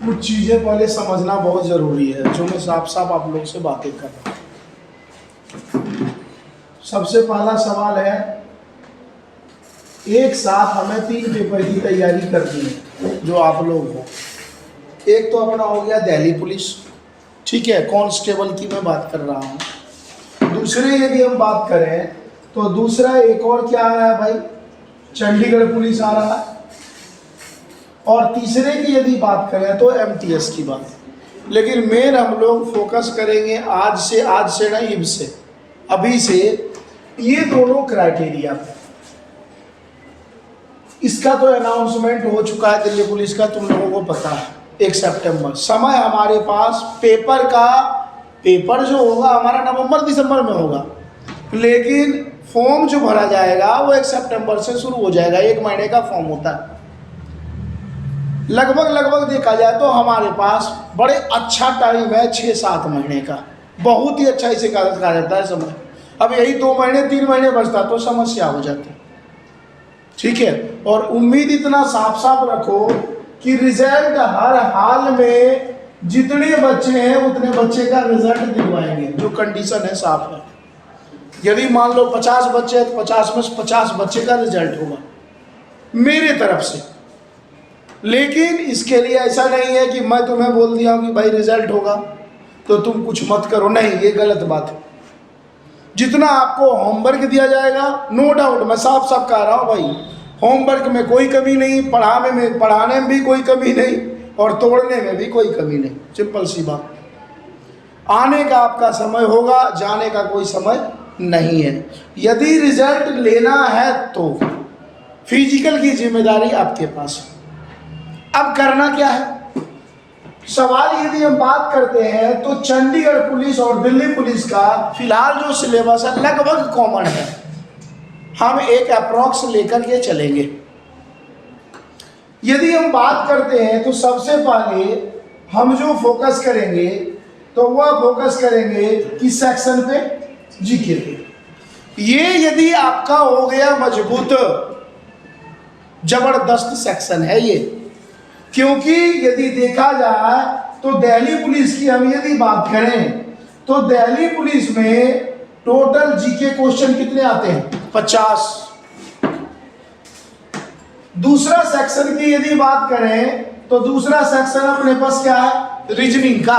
कुछ चीज़ें पहले समझना बहुत ज़रूरी है, जो मैं साफ साफ आप लोग से बातें कर रहा हूँ। सबसे पहला सवाल है, एक साथ हमें 3 पेपर की तैयारी करनी है जो आप लोग हो। एक तो अपना हो गया दिल्ली पुलिस, ठीक है, कांस्टेबल की मैं बात कर रहा हूँ। दूसरे यदि हम बात करें तो दूसरा एक और क्या आ रहा है भाई, चंडीगढ़ पुलिस आ रहा है। और तीसरे की यदि बात करें तो एमटीएस की बात। लेकिन मेन हम लोग फोकस करेंगे आज से ना, इब से, अभी से ये दोनों क्राइटेरिया पे। इसका तो अनाउंसमेंट हो चुका है दिल्ली पुलिस का, तुम लोगों को पता है, 1 सितंबर। समय हमारे पास पेपर जो होगा हमारा नवंबर दिसंबर में होगा, लेकिन फॉर्म जो भरा जाएगा वो 1 सितंबर से शुरू हो जाएगा। 1 महीने का फॉर्म होता है। लगभग देखा जाए तो हमारे पास बड़े अच्छा टाइम है, 6-7 महीने का, बहुत ही अच्छा इसे कहा जाता है समय। अब यही 2 महीने 3 महीने बचता तो समस्या हो जाती, ठीक है। और उम्मीद इतना साफ साफ रखो कि रिजल्ट हर हाल में जितने बच्चे हैं उतने बच्चे का रिजल्ट दिलवाएंगे, जो कंडीशन है साफ है। यदि मान लो 50 बच्चे हैं तो 50 में से 50 बच्चे का रिजल्ट होगा मेरे तरफ से। लेकिन इसके लिए ऐसा नहीं है कि मैं तुम्हें बोल दिया हूं कि भाई रिजल्ट होगा तो तुम कुछ मत करो, नहीं, ये गलत बात है। जितना आपको होमवर्क दिया जाएगा, नो डाउट, मैं साफ साफ कह रहा हूं भाई, होमवर्क में कोई कमी नहीं, पढ़ाने में भी कोई कमी नहीं, और तोड़ने में भी कोई कमी नहीं। सिंपल सी बात। आने का आपका समय होगा, जाने का कोई समय नहीं है। यदि रिजल्ट लेना है तो फिजिकल की जिम्मेदारी आपके पास है। अब करना क्या है सवाल, यदि हम बात करते हैं तो चंडीगढ़ पुलिस और दिल्ली पुलिस का फिलहाल जो सिलेबस है लगभग कॉमन है। हम एक अप्रॉक्स लेकर के चलेंगे। यदि हम बात करते हैं तो सबसे पहले हम जो फोकस करेंगे तो वह फोकस करेंगे किस सेक्शन पे, जीके पे। ये यदि आपका हो गया मजबूत, जबरदस्त सेक्शन है ये, क्योंकि यदि देखा जाए तो दिल्ली पुलिस की हम यदि बात करें तो दिल्ली पुलिस में टोटल जीके क्वेश्चन कितने आते हैं, 50। दूसरा सेक्शन की यदि बात करें तो दूसरा सेक्शन अपने पास क्या है, रीजनिंग का,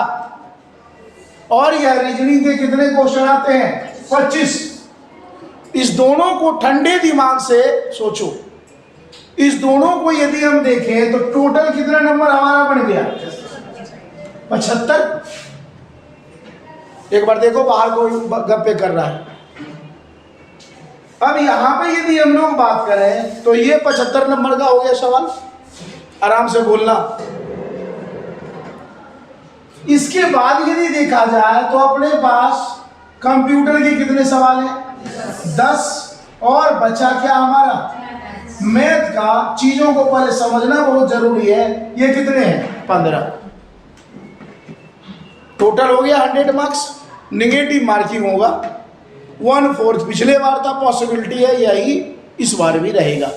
और यह रीजनिंग के कितने क्वेश्चन आते हैं, 25। इस दोनों को ठंडे दिमाग से सोचो, इस दोनों को यदि हम देखें तो टोटल कितना नंबर हमारा बन गया, 75। एक बार देखो बाहर कोई गप्पे कर रहा है। अब यहां पे यदि हम लोग बात करें तो ये 75 नंबर का हो गया सवाल, आराम से बोलना। इसके बाद यदि देखा जाए तो अपने पास कंप्यूटर के कितने सवाल हैं, 10, और बचा क्या हमारा, मैथ का। चीजों को पहले समझना बहुत जरूरी है। ये कितने हैं, 15। टोटल हो गया 100 मार्क्स। नेगेटिव मार्किंग होगा 1/4। पिछले बार था, पॉसिबिलिटी है यही इस बार भी रहेगा।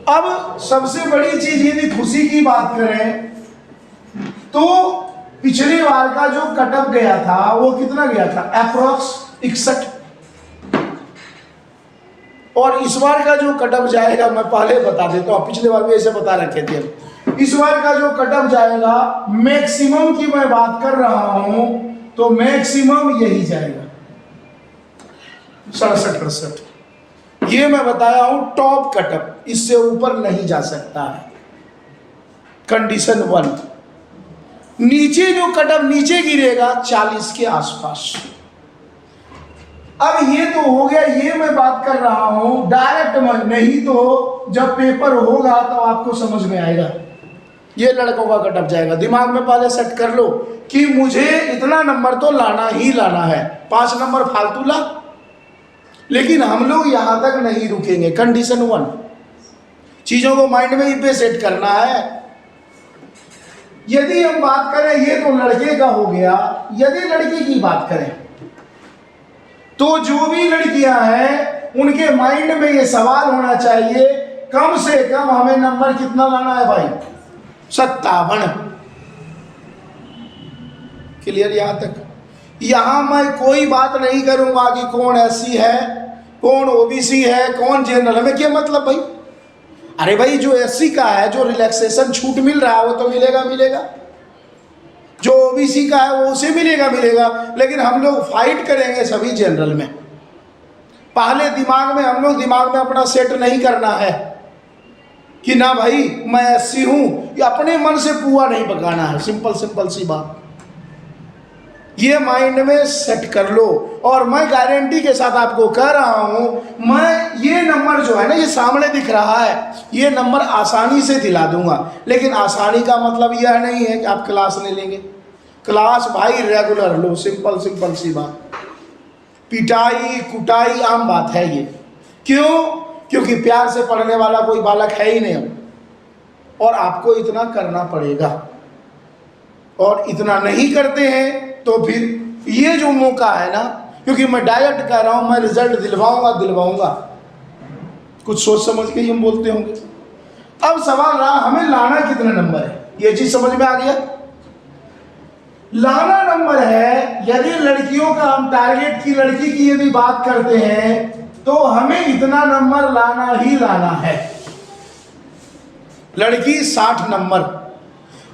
अब सबसे बड़ी चीज यदि खुशी की बात करें तो पिछली बार का जो कटअप गया था वो कितना गया था, अप्रोक्स 61। और इस बार का जो कटअप जाएगा मैं पहले बता देता हूं, पिछले बार भी ऐसे बता रखे थे। इस बार का जो कटअप जाएगा, मैक्सिमम की मैं बात कर रहा हूं तो मैक्सिमम यही जाएगा, 67-68। ये मैं बताया हूं टॉप कटअप, इससे ऊपर नहीं जा सकता है। कंडीशन 1। नीचे जो कटअप नीचे गिरेगा 40 के आसपास। अब ये तो हो गया, ये मैं बात कर रहा हूं डायरेक्ट मन, नहीं तो जब पेपर होगा तो आपको समझ में आएगा। ये लड़कों का कटअप जाएगा। दिमाग में पहले सेट कर लो कि मुझे इतना नंबर तो लाना ही लाना है, 5 नंबर फालतू ला। लेकिन हम लोग यहां तक नहीं रुकेंगे। कंडीशन 1, चीजों को माइंड में पे सेट करना है। यदि हम बात करें, ये तो लड़के का हो गया। यदि लड़की की बात करें तो जो भी लड़कियां हैं उनके माइंड में ये सवाल होना चाहिए, कम से कम हमें नंबर कितना लाना है भाई, 57। क्लियर यहाँ तक? यहाँ मैं कोई बात नहीं करूंगा कि कौन एससी है, कौन ओबीसी है, कौन जनरल। हमें क्या मतलब भाई? अरे भाई जो एससी का है, जो रिलैक्सेशन छूट मिल रहा है वो तो मिलेगा। जो ओबीसी का है वो उसे मिलेगा। लेकिन हम लोग फाइट करेंगे सभी जनरल में। पहले हम लोग दिमाग में अपना सेट नहीं करना है कि ना भाई मैं एससी हूं, ये अपने मन से पुआ नहीं पकाना है। सिंपल सी बात, ये माइंड में सेट कर लो। और मैं गारंटी के साथ आपको कह रहा हूं, मैं ये नंबर जो है ना, ये सामने दिख रहा है, ये नंबर आसानी से दिला दूंगा। लेकिन आसानी का मतलब यह नहीं है कि आप क्लास ले लेंगे। क्लास भाई रेगुलर लो। सिंपल सी बात। पिटाई कुटाई आम बात है ये। क्यों? क्योंकि प्यार से पढ़ने वाला कोई बालक है ही नहीं, और आपको इतना करना पड़ेगा। और इतना नहीं करते हैं तो फिर ये जो मौका है ना, क्योंकि मैं डायरेक्ट कह रहा हूं, मैं रिजल्ट दिलवाऊंगा। कुछ सोच समझ के ही हम बोलते होंगे। अब सवाल रहा हमें लाना कितना नंबर है। ये चीज समझ में आ गया? लाना नंबर है, यदि लड़कियों का हम टारगेट की लड़की की यदि बात करते हैं तो हमें इतना नंबर लाना ही लाना है। लड़की 60 नंबर,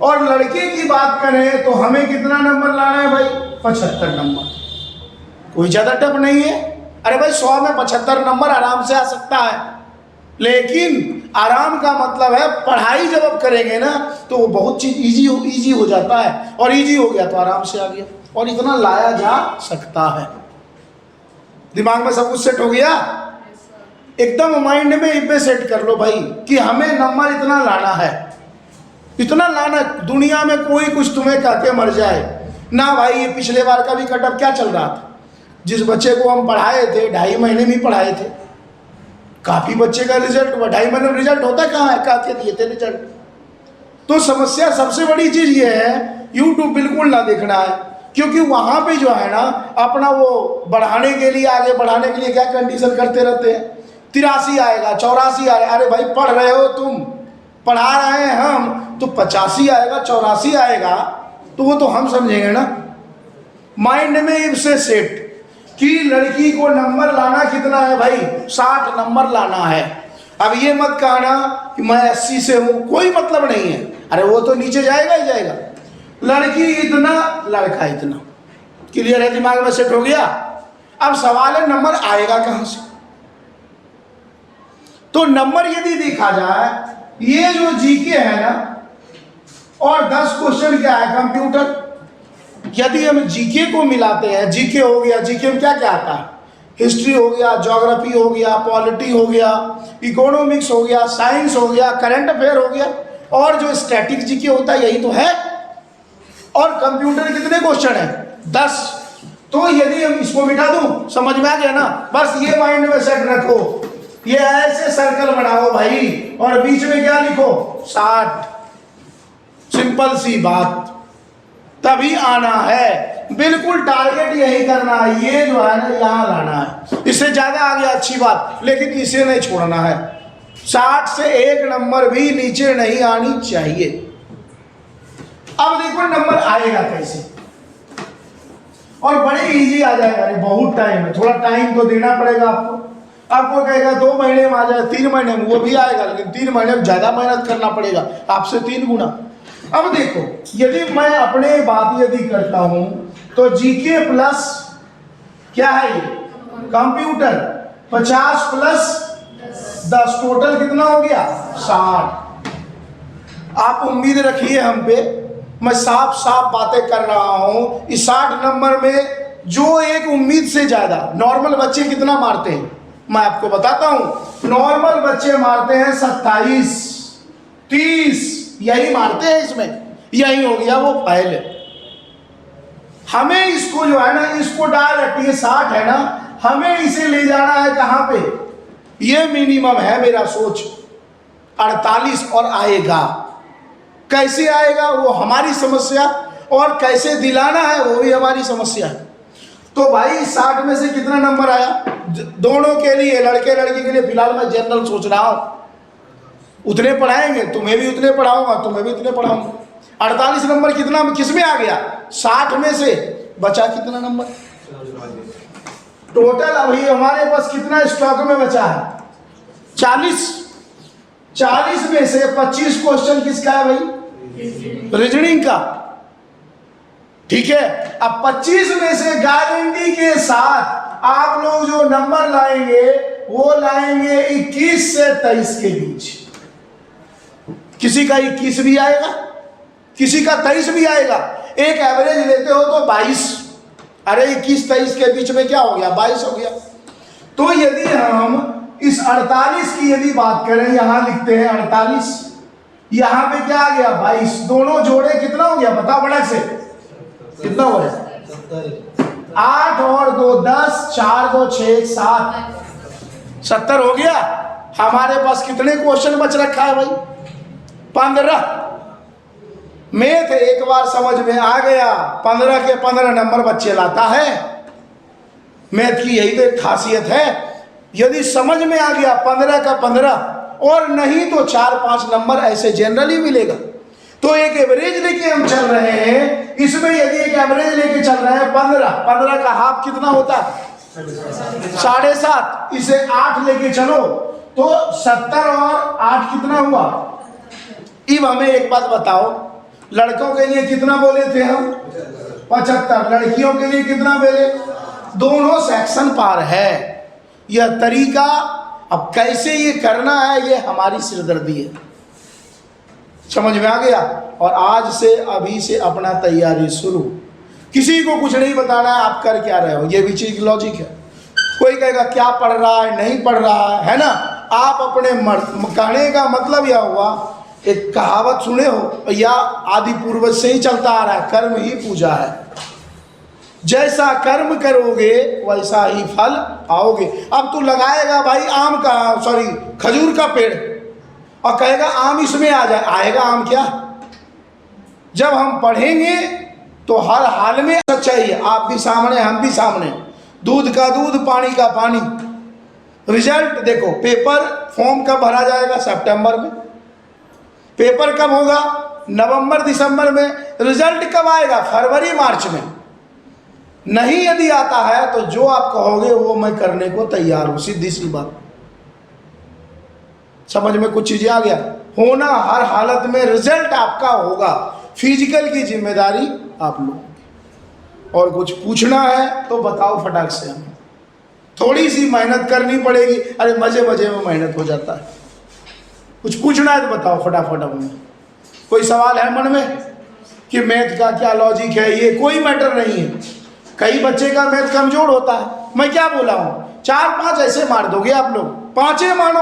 और लड़के की बात करें तो हमें कितना नंबर लाना है भाई? 75 नंबर। कोई ज्यादा टफ नहीं है। अरे भाई 100 में 75 नंबर आराम से आ सकता है। लेकिन आराम का मतलब है पढ़ाई जब आप करेंगे ना तो वो बहुत चीज इजी हो जाता है, और इजी हो गया तो आराम से आ गया, और इतना लाया जा सकता है। दिमाग में सब कुछ सेट हो गया? एकदम माइंड में इब्बे सेट कर लो भाई कि हमें नंबर इतना लाना है, इतना लाना। दुनिया में कोई कुछ तुम्हें कह के मर जाए ना भाई। ये पिछले बार का भी कटअप क्या चल रहा था? जिस बच्चे को हम पढ़ाए थे 2.5 महीने में पढ़ाए थे, काफी बच्चे का रिजल्ट हुआ। 2.5 महीने में रिजल्ट होता कहाँ है? काके दिए थे रिजल्ट। तो समस्या सबसे बड़ी चीज ये है, यूट्यूब बिल्कुल ना देखना है, क्योंकि वहां पे जो है ना अपना वो बढ़ाने के लिए, आगे बढ़ाने के लिए क्या कंडीशन करते रहते हैं। 83 आएगा, 84 आएगा। अरे भाई पढ़ रहे हो तुम, पढ़ा रहे हैं हम, तो 85 आएगा, 84 आएगा, तो वो तो हम समझेंगे ना। माइंड में इससे सेट कि लड़की को नंबर लाना कितना है भाई? 60 नंबर लाना है। अब ये मत कहना कि मैं 80 से हूं, कोई मतलब नहीं है। अरे वो तो नीचे जाएगा ही जाएगा। लड़की इतना, लड़का इतना। क्लियर है? दिमाग में सेट हो गया? अब सवाल है नंबर आएगा कहां से? तो नंबर यदि देखा जाए, ये जो जीके है ना, और 10 क्वेश्चन क्या है? कंप्यूटर। यदि हम जीके को मिलाते हैं, जीके हो गया, जीके में क्या क्या आता है? हिस्ट्री हो गया, ज्योग्राफी हो गया, पॉलिटी हो गया, इकोनॉमिक्स हो गया, साइंस हो गया, करंट अफेयर हो गया, और जो स्टैटिक जीके होता है यही तो है। और कंप्यूटर कितने क्वेश्चन है? 10। तो यदि हम इसको मिटा दूं, समझ में आ गया ना? बस ये माइंड में सेट रखो, ये ऐसे सर्कल बनाओ भाई, और बीच में क्या लिखो? 60। सिंपल सी बात। तभी आना है, बिल्कुल टारगेट यही करना है। ये जो है ना यहां लाना है। इससे ज्यादा आ गया अच्छी बात, लेकिन इसे नहीं छोड़ना है। 60 से एक नंबर भी नीचे नहीं आनी चाहिए। अब देखो नंबर आएगा कैसे, और बड़े इजी आ जाएगा। अरे बहुत टाइम है, थोड़ा टाइम तो देना पड़ेगा आपको। आपको कहेगा 2 महीने में आ जाए, 3 महीने में, वो भी आएगा, लेकिन 3 महीने में ज्यादा मेहनत करना पड़ेगा, आपसे 3 गुना। अब देखो, यदि मैं अपने बात यदि करता हूं तो जीके प्लस क्या है? ये कंप्यूटर। 50 प्लस 10, टोटल कितना हो गया? 60। आप उम्मीद रखिए हम पे, मैं साफ साफ बातें कर रहा हूं। इस 60 नंबर में जो एक उम्मीद से ज्यादा, नॉर्मल बच्चे कितना मारते हैं मैं आपको बताता हूं। नॉर्मल बच्चे मारते हैं 27, 30, यही मारते हैं। इसमें यही हो गया वो पहले। हमें इसको जो है ना, इसको डायरेक्ट, ये 60 है ना, हमें इसे ले जाना है कहां पे? ये मिनिमम है मेरा सोच, 48, और आएगा। कैसे आएगा वो हमारी समस्या, और कैसे दिलाना है वो भी हमारी समस्या है। तो भाई 60 में से कितना नंबर आया? दोनों के लिए, लड़के लड़की के लिए फिलहाल मैं जनरल सोच रहा हूं। उतने पढ़ाएंगे, तुम्हें भी उतने पढ़ाऊंगा, तुम्हें भी उतने पढ़ाऊंगा। 48 नंबर कितना किस में आ गया? 60 में से बचा कितना नंबर? टोटल अभी हमारे पास कितना स्टॉक में बचा है? 40। 40 में से 25 क्वेश्चन किसका है भाई? रीजनिंग का। ठीक है, अब 25 में से गारंटी के साथ आप लोग जो नंबर लाएंगे वो लाएंगे 21 से 23 के बीच। किसी का 21 भी आएगा, किसी का 23 भी आएगा। एक एवरेज लेते हो तो 22। अरे 21-23 के बीच में क्या हो गया? 22 हो गया। तो यदि हम इस 48 की यदि बात करें, यहां लिखते हैं 48, यहां पे क्या आ गया? 22। दोनों जोड़े कितना हो गया? बता बड़ा से कितना हो गया? 8 और 2 10, 4 2 6 7, 70 हो गया। हमारे पास कितने क्वेश्चन बच रखा है भाई? 15। मैथ एक बार समझ में आ गया, 15 के 15 नंबर बच्चे लाता है। मैथ की यही तो एक खासियत है, यदि समझ में आ गया 15 का 15, और नहीं तो 4-5 नंबर ऐसे जनरली मिलेगा। तो एक एवरेज लेके हम चल रहे हैं, इसमें यदि एक एवरेज लेके चल रहे हैं 15 का हाफ कितना होता है? 7.5। इसे 8 लेके चलो तो 70 और 8 कितना हुआ? अब हमें एक बात बताओ, लड़कों के लिए कितना बोले थे हम? 75। लड़कियों के लिए कितना बोले? दोनों सेक्शन पार है। यह तरीका, अब कैसे ये करना है ये हमारी सिरदर्दी है। समझ में आ गया? और आज से अभी से अपना तैयारी शुरू। किसी को कुछ नहीं बताना है आप कर क्या रहे हो, ये भी चीज लॉजिक है। कोई कहेगा क्या पढ़ रहा है, नहीं पढ़ रहा है ना। आप अपने कहने का मतलब यह हुआ, एक कहावत सुने हो या आदि पूर्वज से ही चलता आ रहा है, कर्म ही पूजा है। जैसा कर्म करोगे वैसा ही फल पाओगे। अब तू लगाएगा भाई आम का, सॉरी खजूर का पेड़, और कहेगा आम इसमें आ जाए, आएगा आम क्या? जब हम पढ़ेंगे तो हर हाल में सच्चाई है, आप भी सामने हम भी सामने, दूध का दूध पानी का पानी। रिजल्ट देखो, पेपर फॉर्म कब भरा जाएगा? सितंबर में। पेपर कब होगा? नवंबर दिसंबर में। रिजल्ट कब आएगा? फरवरी मार्च में। नहीं यदि आता है तो जो आप कहोगे वो मैं करने को तैयार हूं, सीधी सी बात। समझ में कुछ चीजें आ गया? होना हर हालत में रिजल्ट आपका होगा, फिजिकल की जिम्मेदारी आप लोगों की। और कुछ पूछना है तो बताओ फटाक से, हमें थोड़ी सी मेहनत करनी पड़ेगी। अरे मजे मजे में मेहनत हो जाता है। कुछ पूछना है तो बताओ फटाफट। हमें कोई सवाल है मन में कि मैथ का क्या लॉजिक है? ये कोई मैटर नहीं है। कई बच्चे का मैथ कमजोर होता है, मैं क्या बोला हूँ, 4-5 ऐसे मार दोगे आप लोग, 5 मानो।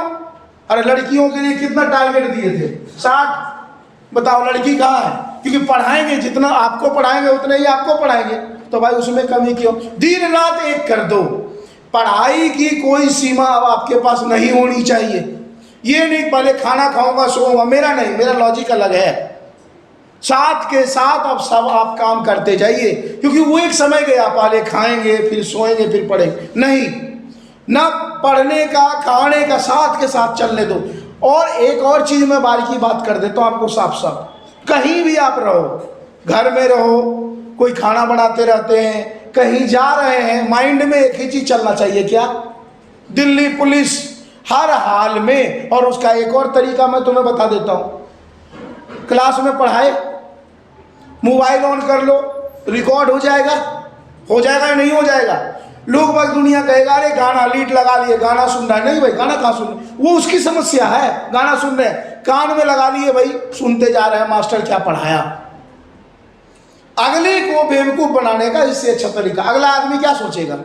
अरे लड़कियों के लिए कितना टारगेट दिए थे? 60। बताओ लड़की कहाँ है? क्योंकि पढ़ाएंगे जितना आपको पढ़ाएंगे उतने ही आपको पढ़ाएंगे, तो भाई उसमें कमी क्यों? दिन रात एक कर दो। पढ़ाई की कोई सीमा अब आपके पास नहीं होनी चाहिए। ये नहीं पहले खाना खाऊंगा सोऊंगा, मेरा नहीं, मेरा लॉजिक अलग है। साथ के साथ अब सब आप काम करते जाइए, क्योंकि वो एक समय गया, पहले खाएंगे फिर सोएंगे फिर पढ़ेंगे, नहीं ना। पढ़ने का खाने का साथ के साथ चलने दो। और एक और चीज मैं बारीकी बात कर देता हूँ आपको साफ साफ, कहीं भी आप रहो, घर में रहो, कोई खाना बनाते रहते हैं, कहीं जा रहे हैं, माइंड में एक ही चीज चलना चाहिए, क्या? दिल्ली पुलिस हर हाल में। और उसका एक और तरीका मैं तुम्हें बता देता हूं, क्लास में पढ़ाए, मोबाइल ऑन कर लो, रिकॉर्ड हो जाएगा या नहीं हो जाएगा? लोग बस दुनिया कहेगा अरे गाना लीड लगा लिए, गाना सुन रहा है। नहीं भाई, गाना कहाँ सुन रहे, वो उसकी समस्या है। गाना सुन रहे हैं, कान में लगा लिए भाई, सुनते जा रहे हैं मास्टर क्या पढ़ाया। अगले को बेवकूफ बनाने का इससे अच्छा तरीका, अगला आदमी क्या सोचेगा,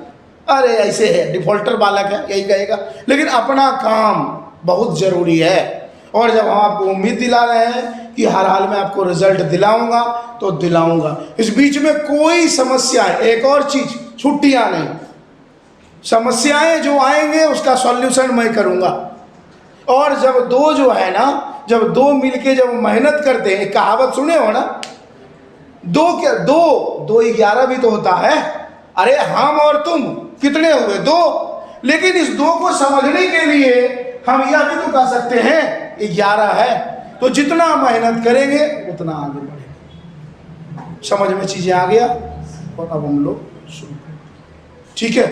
अरे ऐसे है, डिफॉल्टर बालक है, यही कहेगा। लेकिन अपना काम बहुत जरूरी है। और जब हम आपको उम्मीद दिला रहे हैं कि हर हाल में आपको रिजल्ट दिलाऊंगा तो दिलाऊंगा। इस बीच में कोई समस्या है, एक और चीज, छुट्टियां नहीं, समस्याएं जो आएंगे उसका सॉल्यूशन मैं करूंगा। और जब दो जो है ना, जब दो मिलके जब मेहनत करते हैं, कहावत सुने हो ना, दो क्या, दो 11 भी तो होता है। अरे हम और तुम कितने हुए? 2। लेकिन इस 2 को समझने के लिए हम यह भी तो कह सकते हैं 11 है, तो जितना मेहनत करेंगे उतना आगे बढ़ेंगे। समझ में चीजें आ गया, और अब हम लोग शुरू करें, ठीक है।